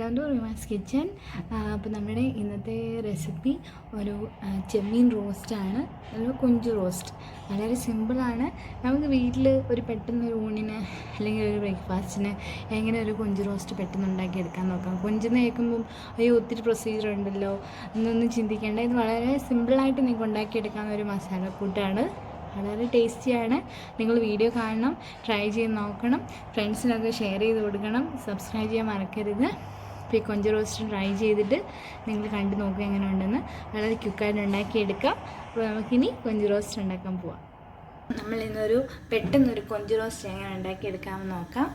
Welcome to Reemas kitchen. അപ്പോൾ നമ്മുടെ ഇന്നത്തെ റെസിപ്പി ഒരു ചെമ്മീൻ റോസ്റ്റാണ്, ഒരു കൊഞ്ച് റോസ്റ്റ്. വളരെ സിമ്പിളാണ്. നമുക്ക് വീട്ടിൽ ഒരു പെട്ടെന്നൊരു ഊണിന് അല്ലെങ്കിൽ ഒരു ബ്രേക്ക്ഫാസ്റ്റിന് എങ്ങനെ ഒരു കൊഞ്ച് റോസ്റ്റ് പെട്ടെന്ന് ഉണ്ടാക്കിയെടുക്കാൻ നോക്കാം. കൊഞ്ചെന്ന് കേൾക്കുമ്പം അയ്യോ ഒത്തിരി പ്രൊസീജിയർ ഉണ്ടല്ലോ എന്നൊന്നും ചിന്തിക്കേണ്ട. ഇത് വളരെ സിമ്പിളായിട്ട് നിങ്ങൾക്ക് ഉണ്ടാക്കിയെടുക്കാവുന്ന ഒരു മസാലക്കൂട്ടാണ്. വളരെ ടേസ്റ്റിയാണ്. നിങ്ങൾ വീഡിയോ കാണണം, ട്രൈ ചെയ്ത് നോക്കണം, ഫ്രണ്ട്സിനൊക്കെ ഷെയർ ചെയ്ത് കൊടുക്കണം, സബ്സ്ക്രൈബ് ചെയ്യാൻ മറക്കരുത്. ഇപ്പോൾ ഈ കൊഞ്ച് റോസ്റ്റ് ട്രൈ ചെയ്തിട്ട് നിങ്ങൾ കണ്ടു നോക്കുക എങ്ങനെ ഉണ്ടെന്ന്. വളരെ ക്വിക്കായിട്ട് ഉണ്ടാക്കിയെടുക്കാം. അപ്പോൾ നമുക്കിനി കൊഞ്ച് റോസ്റ്റ് ഉണ്ടാക്കാൻ പോവാം. നമ്മളിന്നൊരു പെട്ടെന്നൊരു കൊഞ്ച് റോസ്റ്റ് എങ്ങനെ ഉണ്ടാക്കിയെടുക്കാമെന്ന് നോക്കാം.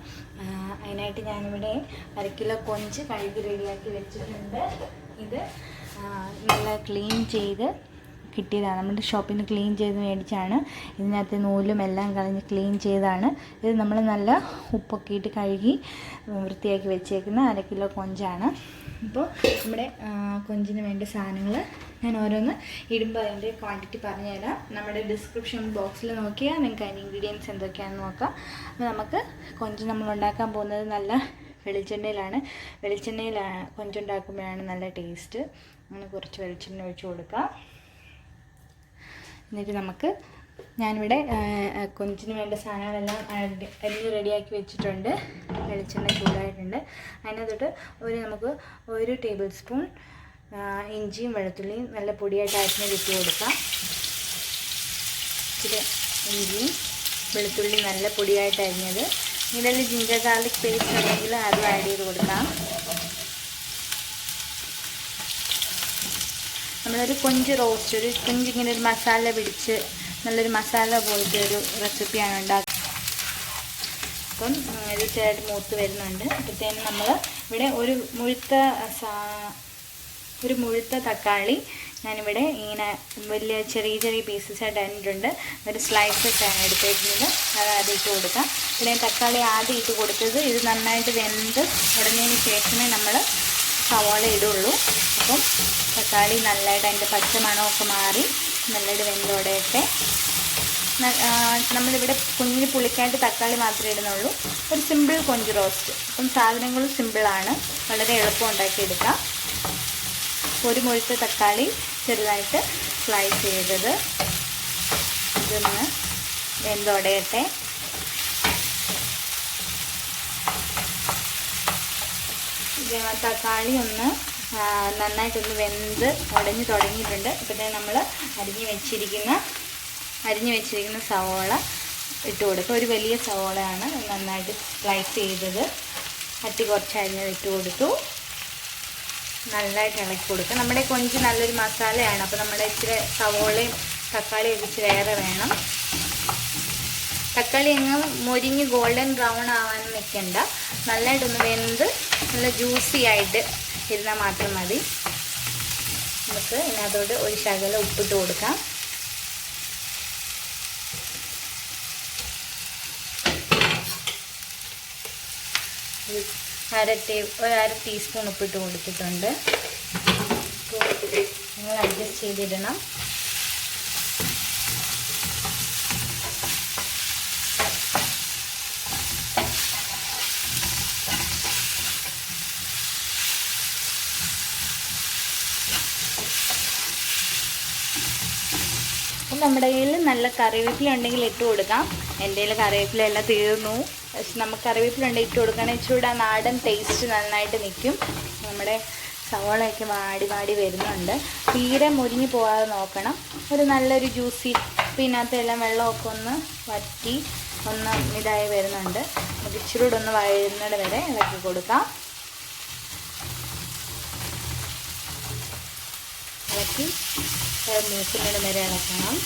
അതിനായിട്ട് ഞാനിവിടെ 1 കിലോ കൊഞ്ച് കഴുകി റെഡിയാക്കി വെച്ചിട്ടുണ്ട്. ഇത് നല്ല ക്ലീൻ ചെയ്ത് കിട്ടിയതാണ്. നമ്മുടെ ഷോപ്പിൽ നിന്ന് ക്ലീൻ ചെയ്ത് മേടിച്ചാണ്. ഇതിനകത്ത് നൂലും എല്ലാം കളഞ്ഞ് ക്ലീൻ ചെയ്താണ്. ഇത് നമ്മൾ നല്ല ഉപ്പൊക്കെ ഇട്ട് കഴുകി വൃത്തിയാക്കി വെച്ചേക്കുന്ന 1 കിലോ കൊഞ്ചാണ്. ഇപ്പോൾ നമ്മുടെ കൊഞ്ചിന് വേണ്ട സാധനങ്ങൾ ഞാൻ ഓരോന്ന് ഇടുമ്പോൾ അതിൻ്റെ ക്വാണ്ടിറ്റി പറഞ്ഞുതരാം. നമ്മുടെ ഡിസ്ക്രിപ്ഷൻ ബോക്സിൽ നോക്കിയാൽ നിങ്ങൾക്ക് അതിൻ്റെ ഇൻഗ്രീഡിയൻസ് എന്തൊക്കെയാണെന്ന് നോക്കാം. അപ്പോൾ നമുക്ക് കൊഞ്ച് നമ്മൾ ഉണ്ടാക്കാൻ പോകുന്നത് നല്ല വെളിച്ചെണ്ണയിൽ കൊഞ്ചുണ്ടാക്കുമ്പോഴാണ് നല്ല ടേസ്റ്റ്. അങ്ങനെ കുറച്ച് വെളിച്ചെണ്ണ ഒഴിച്ച് കൊടുക്കാം. എന്നിട്ട് ഞാനിവിടെ കൊഞ്ചിന് വേണ്ട സാധനങ്ങളെല്ലാം അരിഞ്ഞ് റെഡിയാക്കി വെച്ചിട്ടുണ്ട്. വെളിച്ചെണ്ണ ചൂടായിട്ടുണ്ട്. അതിനകത്തോട്ട് നമുക്ക് 1 ടേബിൾ സ്പൂൺ ഇഞ്ചിയും വെളുത്തുള്ളിയും നല്ല പൊടിയായിട്ട് അരിഞ്ഞ് ഇട്ട് കൊടുക്കാം. ഇച്ചിരി ഇഞ്ചിയും വെളുത്തുള്ളി നല്ല പൊടിയായിട്ട് അരിഞ്ഞത്. ഇതിൽ ജിഞ്ചർ ഗാർലിക് പേസ്റ്റ് ഉണ്ടെങ്കിൽ അതും ആഡ് ചെയ്ത് കൊടുക്കാം. നമ്മളൊരു കൊഞ്ച് റോസ്റ്റ്, ഒരു കൊഞ്ചിങ്ങനെ ഒരു മസാല പിടിച്ച് നല്ലൊരു മസാല പോലത്തെ ഒരു റെസിപ്പിയാണ് ഉണ്ടാക്കുന്നത്. അപ്പം ഇത് ചെറുതായിട്ട് മൂത്ത് വരുന്നുണ്ട്. അപ്പോഴത്തേനും നമ്മൾ ഇവിടെ ഒരു മുഴുത്ത തക്കാളി ഞാനിവിടെ ഇങ്ങനെ വലിയ ചെറിയ പീസസായിട്ട് അരിഞ്ഞിട്ടുണ്ട്. ഒരു സ്ലൈസൊക്കെയാണ് എടുത്തേക്കുന്നത്. അത് ഇട്ട് കൊടുക്കാം. ഇവിടെ തക്കാളി ആദ്യം ഇട്ട് കൊടുത്തത് ഇത് നന്നായിട്ട് വെന്ത് ഉടഞ്ഞതിന് ശേഷമേ നമ്മൾ സവാള ഇടുള്ളൂ. അപ്പം തക്കാളി നല്ലതായിട്ട് അതിൻ്റെ പച്ചമണമൊക്കെ മാറി നല്ലതായിട്ട് വെന്തോടെയൊക്കെ നമ്മളിവിടെ കുഞ്ഞിന് പുളിക്കായിട്ട് തക്കാളി മാത്രമേ ഇടുന്നുള്ളൂ. ഒരു സിമ്പിൾ കൊഞ്ച് റോസ്റ്റ്. അപ്പം സാധനങ്ങളും സിമ്പിളാണ്, വളരെ എളുപ്പം ഉണ്ടാക്കിയെടുക്കാം. ഒരു മുഴുത്ത തക്കാളി ചെറുതായിട്ട് സ്ലൈസ് ചെയ്തത് ഇതൊന്ന് വെന്തോടെയട്ടെ. തക്കാളി ഒന്ന് നന്നായിട്ടൊന്ന് വെന്ത് ഉടഞ്ഞ് തുടങ്ങിയിട്ടുണ്ട്. ഇപ്പോഴത്തെ നമ്മൾ അരിഞ്ഞ് വെച്ചിരിക്കുന്ന സവോള ഇട്ട് കൊടുക്കുക. ഒരു വലിയ സവോളയാണ് നന്നായിട്ട് സ്ലൈസ് ചെയ്തത്. കുറച്ച് അരിഞ്ഞത് ഇട്ട് കൊടുത്തു. നല്ലതായിട്ട് ഇളക്കി കൊടുക്കുക. നമ്മുടെ കൊഞ്ച് നല്ലൊരു മസാലയാണ്. അപ്പോൾ നമ്മുടെ ഇച്ചിരി സവോളയും തക്കാളിയും ഇച്ചിരി വേറെ വേണം. തക്കാളി അങ്ങ് മൊരിഞ്ഞ് ഗോൾഡൻ ബ്രൗൺ ആവാനും വെക്കണ്ട. നല്ലതായിട്ടൊന്ന് വെന്ത് നല്ല ജ്യൂസി ആയിട്ട് ഇരുന്നാൽ മാത്രം മതി. നമുക്ക് ഇതിനകത്തോട്ട് ഒരു ശകലം ഉപ്പിട്ട് കൊടുക്കാം. അര ടീസ്പൂൺ ഉപ്പിട്ട് കൊടുത്തിട്ടുണ്ട്. നിങ്ങൾ അഡ്ജസ്റ്റ് ചെയ്തിടണം. നമ്മുടെ കയ്യിൽ നല്ല കറിവേപ്പില ഉണ്ടെങ്കിൽ ഇട്ട് കൊടുക്കാം. എൻ്റെ കയ്യിൽ കറിവേപ്പില എല്ലാം തീർന്നു. പക്ഷെ നമുക്ക് കറിവേപ്പില ഉണ്ടെങ്കിൽ ഇട്ട് കൊടുക്കുകയാണെങ്കിൽ ഇച്ചിരി നാടൻ ടേസ്റ്റ് നന്നായിട്ട് നിൽക്കും. നമ്മുടെ സവോളയൊക്കെ വാടി വരുന്നുണ്ട്. തീരെ മുരിഞ്ഞ് പോകാതെ നോക്കണം. ഒരു നല്ലൊരു ജ്യൂസി ഇതിനകത്ത് എല്ലാം വെള്ളമൊക്കെ ഒന്ന് വറ്റി ഒന്ന് ഇതായി വരുന്നുണ്ട്. നമുക്ക് ഇച്ചിരി കൂടെ ഒന്ന് വഴുന്നത് വരെ ഇളക്കി കൊടുക്കാം. ഇളക്കി മൂക്കുന്നതിന് വരെ ഇളക്കണം.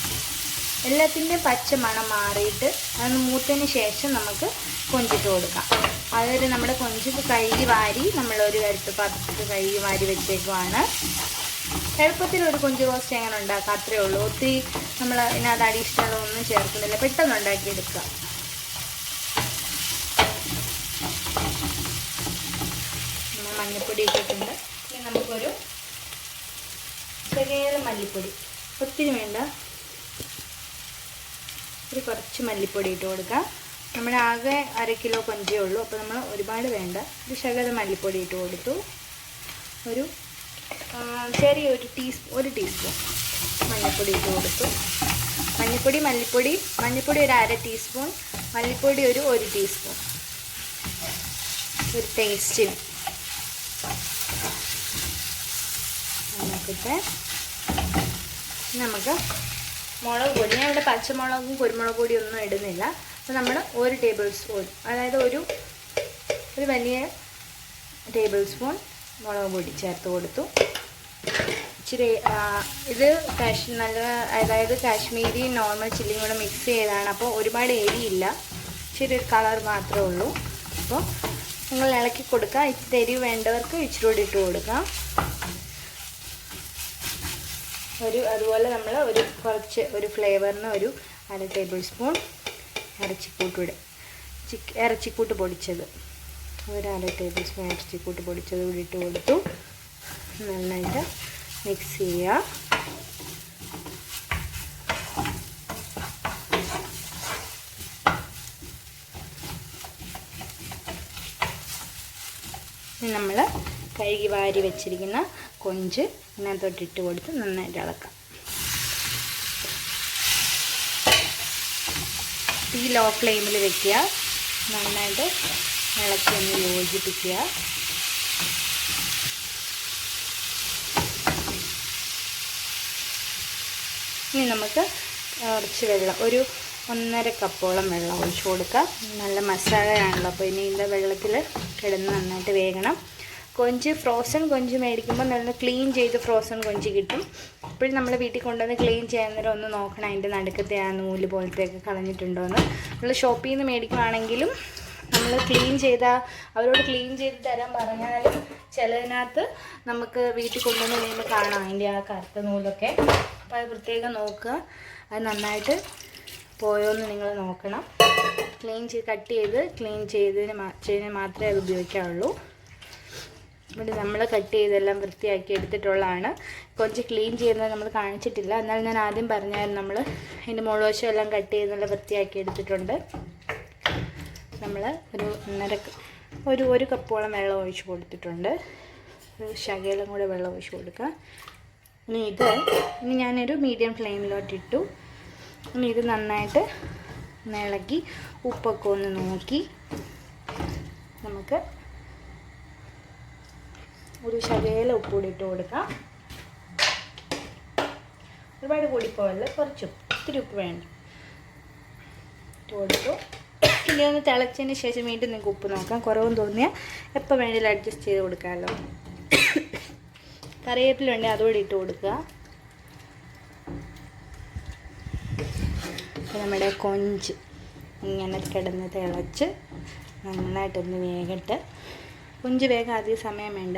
എല്ലാത്തിൻ്റെയും പച്ച മണം മാറിയിട്ട് അത് മൂത്തതിന് ശേഷം നമുക്ക് കൊഞ്ചിട്ട് കൊടുക്കാം. അതൊരു നമ്മുടെ കൊഞ്ച് കഴുകി വാരി നമ്മളൊരു കരുത്ത് പാത്രത്തിൽ കഴുകി വാരി വെച്ചേക്കുവാണ്. എളുപ്പത്തിൽ ഒരു കൊഞ്ച് റോസ്റ്റ് എങ്ങനെ ഉണ്ടാക്കാം, അത്രയേ ഉള്ളൂ. ഒത്തിരി നമ്മൾ ഇതിനകത്ത് അഡീഷണൽ ഒന്നും ചേർക്കുന്നില്ല, പെട്ടെന്ന് ഉണ്ടാക്കിയെടുക്കുക. മഞ്ഞൾപ്പൊടി ഇട്ടിട്ടുണ്ട്. ഇനി നമുക്കൊരു ചെറിയ മല്ലിപ്പൊടി, ഒത്തിരി വേണ്ട, കുറച്ച് മല്ലിപ്പൊടി ഇട്ട് കൊടുക്കാം. നമ്മുടെ ആകെ 1/2 കിലോ കൊഞ്ചേ ഉള്ളൂ. അപ്പോൾ നമ്മൾ ഒരുപാട് വേണ്ട. ഒരു ശകലം മല്ലിപ്പൊടി ഇട്ട് കൊടുത്തു. ഒരു ചെറിയൊരു ഒരു ടീസ്പൂൺ മഞ്ഞൾപ്പൊടി ഇട്ട് കൊടുത്തു. മഞ്ഞൾപ്പൊടി ഒരു 1/2 ടീസ്പൂൺ, മല്ലിപ്പൊടി ഒരു 1 ടീസ്പൂൺ, ഒരു ടേസ്റ്റിന്. നമുക്ക് മുളക് പൊടി, ഞാൻ ഇവിടെ പച്ചമുളകും കുരുമുളക് പൊടിയും ഒന്നും ഇടുന്നില്ല. അപ്പോൾ നമ്മൾ 1 ടേബിൾ സ്പൂൺ, അതായത് ഒരു വലിയ ടേബിൾ സ്പൂൺ മുളക് പൊടി ചേർത്ത് കൊടുത്തു. ഇച്ചിരി ഇത് അതായത് കാശ്മീരി നോർമൽ ചില്ലിയും കൂടെ മിക്സ് ചെയ്തതാണ്. അപ്പോൾ ഒരുപാട് എരിയില്ല, ഇച്ചിരി കളർ മാത്രമേ ഉള്ളൂ. അപ്പോൾ നിങ്ങൾ ഇളക്കി കൊടുക്കുക. ഇച്ചിരി എരിവ് വേണ്ടവർക്ക് ഇച്ചിരി കൂടി ഇട്ട് കൊടുക്കാം. അതുപോലെ നമ്മൾ ഒരു ഫ്ലേവറിന് ഒരു 1/2 ടേബിൾ സ്പൂൺ ഇറച്ചിക്കൂട്ട് പൊടിച്ചത്, ഒരു 1/2 ടേബിൾ സ്പൂൺ ഇറച്ചിക്കൂട്ട് പൊടിച്ചത് കൂടി ഇട്ട് കൊടുത്തു. നന്നായിട്ട് മിക്സ് ചെയ്യുക. നമ്മൾ കഴുകി വാരി വെച്ചിരിക്കുന്ന കൊഞ്ച് ഇതിനകത്തോട്ടിട്ട് കൊടുത്ത് നന്നായിട്ട് ഇളക്കാം. തീ ലോ ഫ്ലെയിമിൽ വെക്കുക. നന്നായിട്ട് ഇളക്കി ഒന്ന് യോജിപ്പിക്കുക. ഇനി നമുക്ക് കുറച്ച് വെള്ളം, ഒരു 1.5 കപ്പോളം വെള്ളം ഒഴിച്ച് കൊടുക്കുക. നല്ല മസാലയാണല്ലോ, അപ്പോൾ ഇനി ഇതിൻ്റെ വെള്ളത്തിൽ കിടന്ന് നന്നായിട്ട് വേകണം. കൊഞ്ച് ഫ്രോസൺ കൊഞ്ച് മേടിക്കുമ്പോൾ നല്ല ക്ലീൻ ചെയ്ത് ഫ്രോസൺ കൊഞ്ച് കിട്ടും. ഇപ്പോഴും നമ്മൾ വീട്ടിൽ കൊണ്ടുവന്ന് ക്ലീൻ ചെയ്യുന്നവരെ ഒന്ന് നോക്കണം, അതിൻ്റെ നടുക്കത്തെ ആ നൂല് പോലത്തെയൊക്കെ കളഞ്ഞിട്ടുണ്ടോ എന്ന്. നമ്മൾ ഷോപ്പിൽ നിന്ന് മേടിക്കുവാണെങ്കിലും നമ്മൾ അവരോട് ക്ലീൻ ചെയ്ത് തരാൻ പറഞ്ഞാലും ചിലതിനകത്ത് നമുക്ക് വീട്ടിൽ കൊണ്ടുവന്ന് കഴിയുമ്പോൾ കാണാം അതിൻ്റെ ആ കറുത്ത നൂലൊക്കെ. അപ്പോൾ അത് പ്രത്യേകം നോക്കുക. അത് നന്നായിട്ട് പോയോന്ന് നിങ്ങൾ നോക്കണം. ക്ലീൻ ചെയ്തതിന് മാത്രമേ അത് ഉപയോഗിക്കാവുള്ളൂ. ഇവിടെ നമ്മൾ കട്ട് ചെയ്തെല്ലാം വൃത്തിയാക്കി എടുത്തിട്ടുള്ളതാണ്. കൊഞ്ച് ക്ലീൻ ചെയ്യുന്നത് നമ്മൾ കാണിച്ചിട്ടില്ല. എന്നാൽ ഞാൻ ആദ്യം പറഞ്ഞായിരുന്നു, നമ്മൾ അതിൻ്റെ മുളവശം എല്ലാം കട്ട് ചെയ്ത് നല്ല വൃത്തിയാക്കി എടുത്തിട്ടുണ്ട്. നമ്മൾ ഒരു കപ്പോളം വെള്ളം ഒഴിച്ച് കൊടുത്തിട്ടുണ്ട്. ഒരു ശകലം കൂടെ വെള്ളം ഒഴിച്ച് കൊടുക്കുക. ഇനി ഞാനൊരു മീഡിയം ഫ്ലെയിമിലോട്ടിട്ടു. ഇനി ഇത് നന്നായിട്ട് ഇളക്കി ഉപ്പൊക്കെ ഒന്ന് നോക്കി നമുക്ക് ഒരു ശകലം ഉപ്പ് കൂടി ഇട്ട് കൊടുക്കാം. ഒരുപാട് കൂടിപ്പോവല്ല, ഇത്തിരി ഉപ്പ് വേണ്ട ഇട്ട് കൊടുത്തു. ഇനി ഒന്ന് തിളച്ചതിന് ശേഷം വീണ്ടും നിങ്ങൾക്ക് ഉപ്പ് നോക്കാം. കുറവെന്ന് തോന്നിയാൽ എപ്പോൾ വേണമെങ്കിലും അഡ്ജസ്റ്റ് ചെയ്ത് കൊടുക്കാമല്ലോ. കറിവേപ്പില ഉണ്ടെങ്കിൽ അതുകൂടി ഇട്ട് കൊടുക്കുക. നമ്മുടെ കൊഞ്ച് ഇങ്ങനെ കിടന്ന് തിളച്ച് നന്നായിട്ടൊന്ന് വേകട്ടെ. കൊഞ്ച് വേഗം അധികം സമയം വേണ്ട.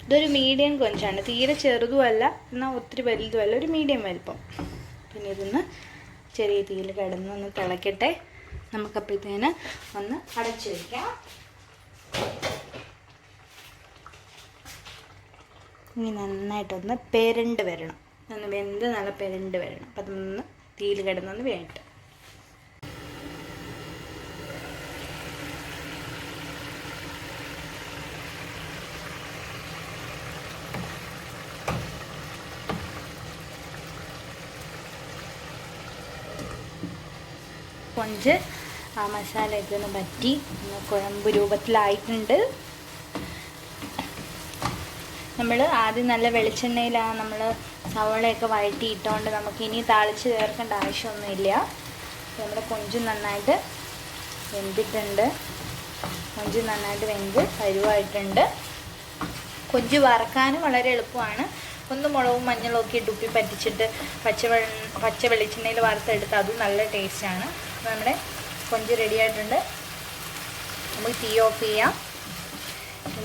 ഇതൊരു മീഡിയം കൊഞ്ചാണ്, തീരെ ചെറുതുമല്ല എന്നാൽ ഒത്തിരി വലുതുമല്ല, ഒരു മീഡിയം വലിപ്പം. പിന്നെ ഇതൊന്ന് ചെറിയ തീയിൽ കിടന്നൊന്ന് തിളക്കട്ടെ. നമുക്കപ്പോഴത്തേന് ഒന്ന് അടച്ചു വയ്ക്കാം. ഇനി നന്നായിട്ടൊന്ന് പെരണ്ട് വരണം, ഒന്ന് വെന്ത് നല്ല പെരണ്ട് വരണം. അപ്പം അതൊന്ന് തീയിൽ കിടന്നൊന്ന് വേണ്ട. കൊഞ്ച് ആ മസാലയൊക്കെ ഒന്ന് പറ്റി കുഴമ്പ് രൂപത്തിലായിട്ടുണ്ട്. നമ്മൾ ആദ്യം നല്ല വെളിച്ചെണ്ണയിലാണ് നമ്മൾ സവോളയൊക്കെ വഴറ്റിയിട്ടുകൊണ്ട് നമുക്കിനി താളിച്ച് ചേർക്കേണ്ട ആവശ്യമൊന്നുമില്ല. നമ്മുടെ കൊഞ്ച് നന്നായിട്ട് വെന്തിട്ടുണ്ട്. കൊഞ്ച് നന്നായിട്ട് വെന്ത് പരുവായിട്ടുണ്ട്. കൊഞ്ച് വറക്കാനും വളരെ എളുപ്പമാണ്. ഒന്ന് മുളകും മഞ്ഞളും ഒക്കെ ഇട്ട് ഉപ്പി പറ്റിച്ചിട്ട് പച്ച വെളിച്ചെണ്ണയിൽ വറുത്തെടുത്ത് അതും നല്ല ടേസ്റ്റാണ്. നമ്മുടെ കൊഞ്ച് റെഡി ആയിട്ടുണ്ട്. നമുക്ക് തീ ഓഫ് ചെയ്യാം.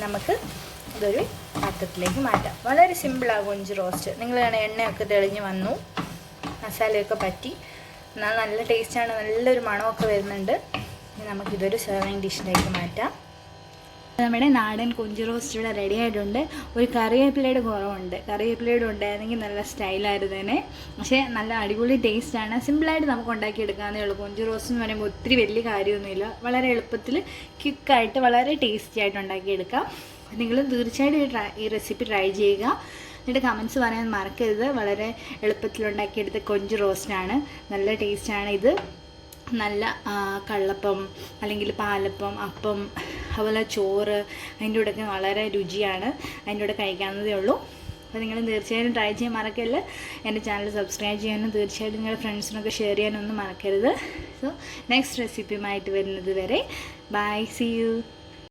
നമുക്ക് ഇതൊരു പാത്രത്തിലേക്ക് മാറ്റാം. വളരെ സിമ്പിളാണ് കൊഞ്ച് റോസ്റ്റ്. നിങ്ങൾ എണ്ണയൊക്കെ തെളിഞ്ഞ് വന്നു, മസാലയൊക്കെ പറ്റി, എന്നാൽ നല്ല ടേസ്റ്റാണ്, നല്ലൊരു മണമൊക്കെ വരുന്നുണ്ട്. നമുക്കിതൊരു സെർവിങ് ഡിഷിലേക്ക് മാറ്റാം. നമ്മുടെ നാടൻ കൊഞ്ച് റോസ്റ്റ് ഇവിടെ റെഡി ആയിട്ടുണ്ട്. ഒരു കറിവേപ്പിലയുടെ കുറവുണ്ട്, കറിവേപ്പിലയുടെ ഉണ്ടായിരുന്നെങ്കിൽ നല്ല സ്റ്റൈലായിരുന്നേനെ. പക്ഷേ നല്ല അടിപൊളി ടേസ്റ്റാണ്. സിമ്പിളായിട്ട് നമുക്ക് ഉണ്ടാക്കിയെടുക്കാവുന്നേ ഉള്ളൂ. കൊഞ്ച് റോസ്റ്റ് എന്ന് പറയുമ്പോൾ ഒത്തിരി വലിയ കാര്യമൊന്നുമില്ല, വളരെ എളുപ്പത്തിൽ ക്വിക്കായിട്ട് വളരെ ടേസ്റ്റി ആയിട്ട് ഉണ്ടാക്കിയെടുക്കാം. നിങ്ങളും തീർച്ചയായിട്ടും ഈ റെസിപ്പി ട്രൈ ചെയ്യുക. എന്നിട്ട് കമൻറ്റ്സ് പറയാൻ മറക്കരുത്. വളരെ എളുപ്പത്തിലുണ്ടാക്കിയെടുത്ത കൊഞ്ച് റോസ്റ്റാണ്, നല്ല ടേസ്റ്റാണ് ഇത്. നല്ല കള്ളപ്പം അല്ലെങ്കിൽ പാലപ്പം, അപ്പം, അതുപോലെ ചോറ്, അതിൻ്റെ കൂടെയൊക്കെ വളരെ രുചിയാണ്. അതിൻ്റെ കൂടെ കഴിക്കാവുന്നതേ ഉള്ളൂ. അപ്പോൾ നിങ്ങൾ തീർച്ചയായിട്ടും ട്രൈ ചെയ്യാൻ മറക്കരുത്. എൻ്റെ ചാനൽ സബ്സ്ക്രൈബ് ചെയ്യാനും തീർച്ചയായിട്ടും നിങ്ങളുടെ ഫ്രണ്ട്സിനൊക്കെ ഷെയർ ചെയ്യാനൊന്നും മറക്കരുത്. സോ നെക്സ്റ്റ് റെസിപ്പിയുമായിട്ട് വരുന്നത് വരെ ബൈ, സീ യു.